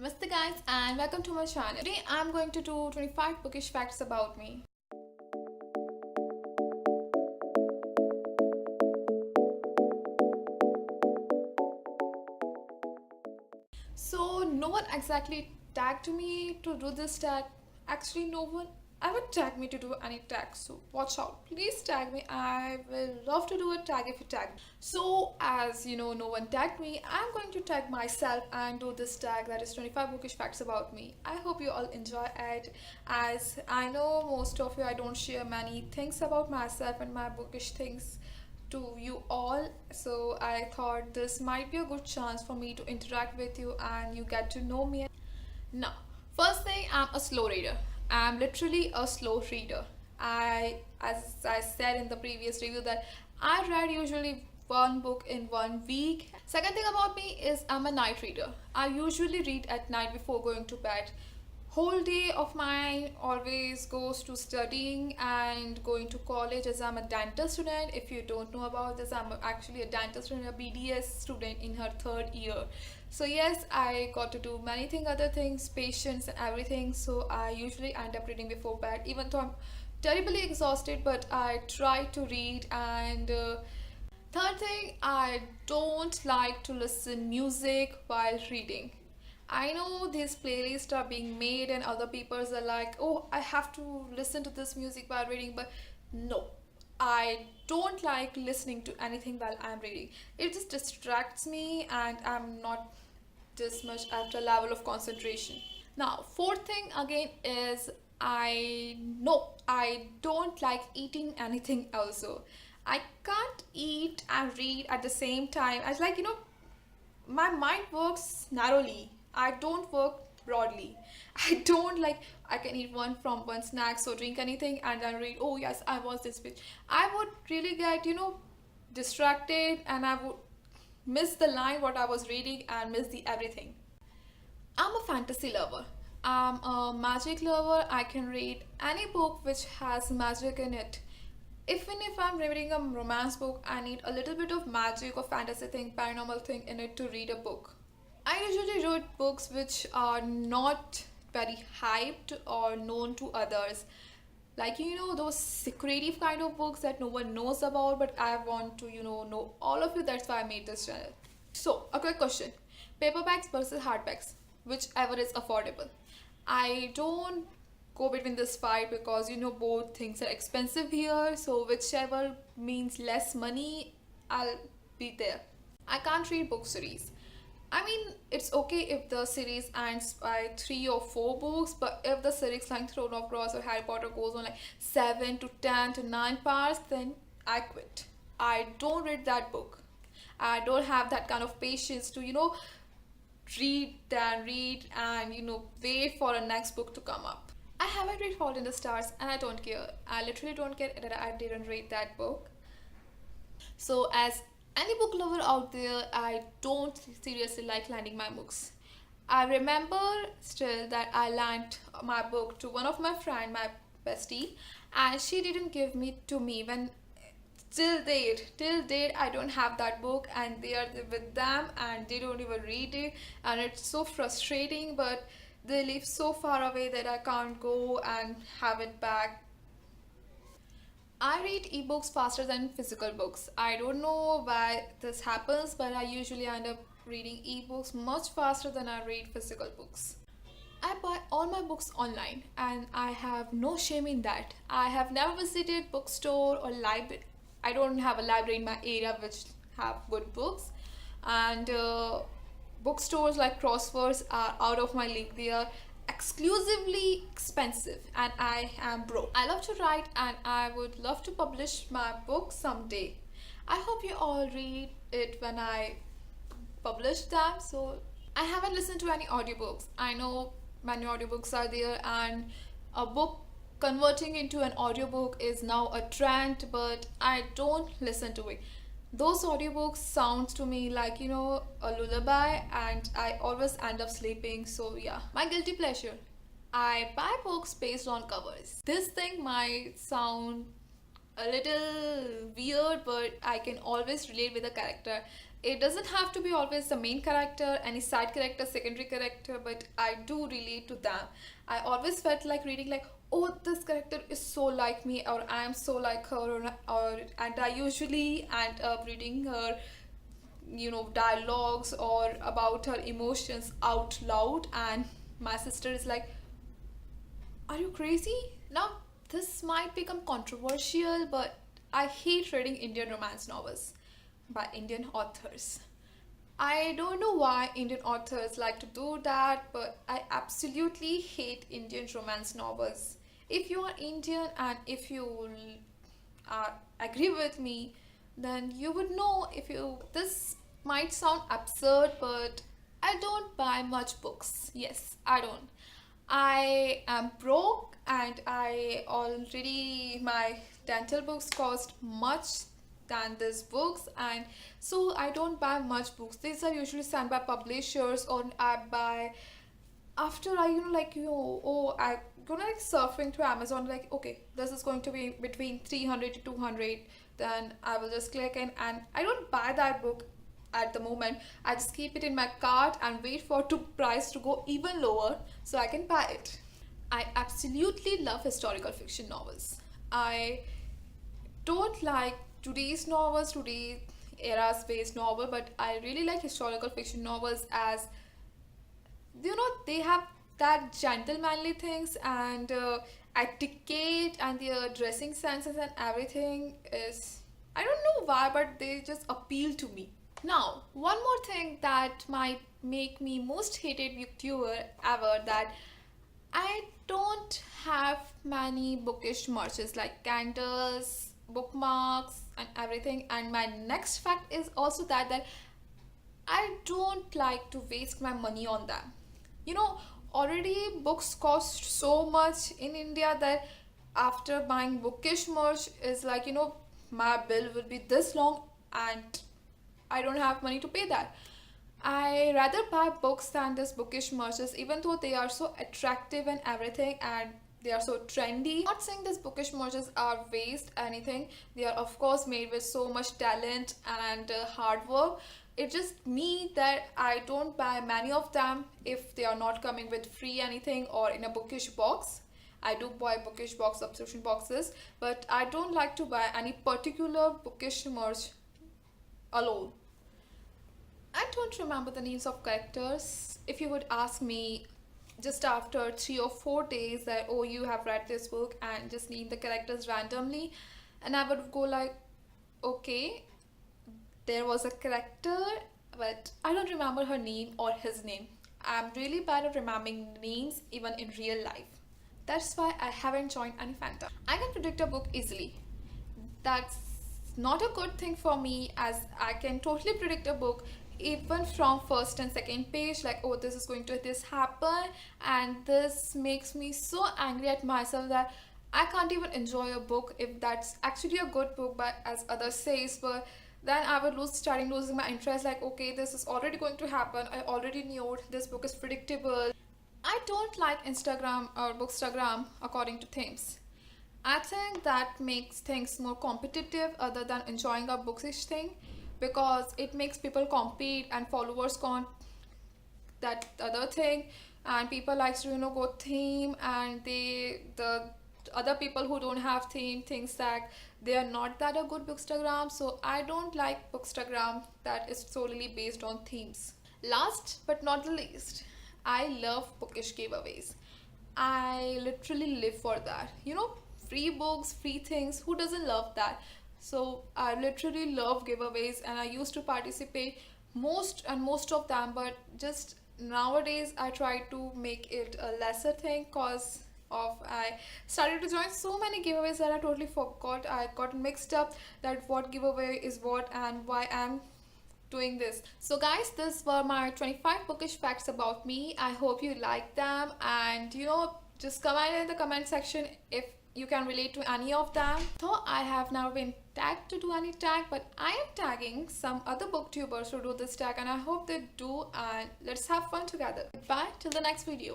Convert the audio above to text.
Namaste guys and welcome to my channel. Today I'm going to do 25 bookish facts about me. So no one exactly tagged me to do this tag. Actually no one ever tagged me to do any tag. So watch out. Please tag me. I will love to do a tag if you tag me. So as you know no one tagged me, I'm going to tag myself and do this tag that is 25 bookish facts about me. I hope you all enjoy it, as I know most of you I don't share many things about myself and my bookish things to you all, so I thought this might be a good chance for me to interact with you and you get to know me. Now, first thing, I'm a slow reader. I'm literally a slow reader. As I said in the previous review, that I read usually one book in 1 week. Second thing about me is I'm a night reader. I usually read at night before going to bed. Whole day of mine always goes to studying and going to college, as I'm a dentist student. If you don't know about this, I'm actually a dentist student, a BDS student in her 3rd year. So yes, I got to do many things, other things, patients and everything. So I usually end up reading before bed, even though I'm terribly exhausted, but I try to read. And third thing, I don't like to listen music while reading. I know these playlists are being made and other people are like, oh, I have to listen to this music while reading, but no, I don't like listening to anything while I'm reading. It just distracts me and I'm not this much at a level of concentration. Now, fourth thing again is I don't like eating anything also. I can't eat and read at the same time. I like, my mind works narrowly. I don't work broadly. I don't like I can eat one from one snacks or drink anything and then read, oh yes, I was this bitch. I would really get, distracted and I would miss the line what I was reading and miss the everything. I'm a fantasy lover. I'm a magic lover. I can read any book which has magic in it. Even if I'm reading a romance book, I need a little bit of magic or fantasy thing, paranormal thing in it to read a book. I usually read books which are not very hyped or known to others. Like, those secretive kind of books that no one knows about, but I want to, know all of you. That's why I made this channel. So, a quick question: paperbacks versus hardbacks, whichever is affordable. I don't go between this fight because both things are expensive here, so whichever means less money, I'll be there. I can't read book series. I mean, it's okay if the series ends by 3 or 4 books, but if the series like Throne of Glass or Harry Potter goes on like 7 to 10 to 9 parts, then I quit. I don't read that book. I don't have that kind of patience to, read and, wait for a next book to come up. I haven't read Fault in the Stars and I don't care. I literally don't care that I didn't read that book. So, as any book lover out there, I don't seriously like lending my books. I remember still that I lent my book to one of my friend, my bestie, and she didn't give me to me when till date I don't have that book and they are with them and they don't even read it, and it's so frustrating, but they live so far away that I can't go and have it back. I read ebooks faster than physical books. I don't know why this happens, but I usually end up reading ebooks much faster than I read physical books. I buy all my books online and I have no shame in that. I have never visited bookstore or library. I don't have a library in my area which have good books, and bookstores like Crosswords are out of my league. They are exclusively expensive and I am broke. I love to write and I would love to publish my book someday. I hope you all read it when I publish them. So I haven't listened to any audiobooks. I know many audiobooks are there and a book converting into an audiobook is now a trend, but I don't listen to it. Those audiobooks sounds to me like a lullaby and I always end up sleeping. So yeah, my guilty pleasure, I buy books based on covers. This thing might sound a little weird, but I can always relate with a character. It doesn't have to be always the main character, any side character, secondary character, but I do relate to them. I always felt like reading like, oh, this character is so like me, or I am so like her, or and I usually end up reading her, dialogues or about her emotions out loud, and my sister is like, are you crazy? Now, this might become controversial, but I hate reading Indian romance novels by Indian authors. I don't know why Indian authors like to do that, but I absolutely hate Indian romance novels. If you are Indian and if you agree with me, then you would know. If you This might sound absurd, but I don't buy much books. Yes, I don't. I am broke and I already my dental books cost much than these books, and so I don't buy much books. These are usually sent by publishers, or I buy after I oh, I gonna like surfing through Amazon, like, okay, this is going to be between 300 to 200, then I will just click in, and I don't buy that book at the moment. I just keep it in my cart and wait for to price to go even lower so I can buy it. I absolutely love historical fiction novels. I don't like today's novels, today era's based novel, but I really like historical fiction novels, as they have that gentlemanly things, and etiquette, and their dressing senses and everything is, I don't know why, but they just appeal to me. Now, one more thing that might make me most hated booktuber ever, that I don't have many bookish merches like candles, bookmarks, and everything. And my next fact is also that I don't like to waste my money on them. You know, already books cost so much in India that after buying bookish merch is like, my bill will be this long, and I don't have money to pay that. I rather buy books than this bookish merches, even though they are so attractive and everything, and they are so trendy. Not saying these bookish merches are waste anything. They are of course made with so much talent and hard work. It's just me that I don't buy many of them if they are not coming with free anything or in a bookish box. I do buy bookish box subscription boxes, but I don't like to buy any particular bookish merch alone. I don't remember the names of characters. If you would ask me just after 3 or 4 days that, oh, you have read this book, and just name the characters randomly, and I would go like, okay, there was a character, but I don't remember her name or his name. I'm really bad at remembering names even in real life. That's why I haven't joined any fandom. I can predict a book easily. That's not a good thing for me, as I can totally predict a book even from first and second page, like, oh, this is going to this happen, and this makes me so angry at myself that I can't even enjoy a book if that's actually a good book, but as others says, but then I would starting losing my interest, like, okay, this is already going to happen, I already knew it, this book is predictable. I don't like Instagram or Bookstagram according to themes. I think that makes things more competitive other than enjoying a bookish thing, because it makes people compete and followers that other thing, and people likes to go theme, and the other people who don't have theme thinks that they are not that a good bookstagram. So I don't like bookstagram that is solely based on themes. Last but not the least, I love bookish giveaways. I literally live for that. Free books, free things, who doesn't love that? So I literally love giveaways, and I used to participate most of them, but just nowadays I try to make it a lesser thing, cause of I started to join so many giveaways that I totally forgot. I got mixed up that what giveaway is what and why I'm doing this. So guys, this were my 25 bookish facts about me. I hope you like them, and just comment in the comment section if you can relate to any of them. Though I have never been tagged to do any tag, but I am tagging some other booktubers to do this tag, and I hope they do, and let's have fun together. Bye till the next video.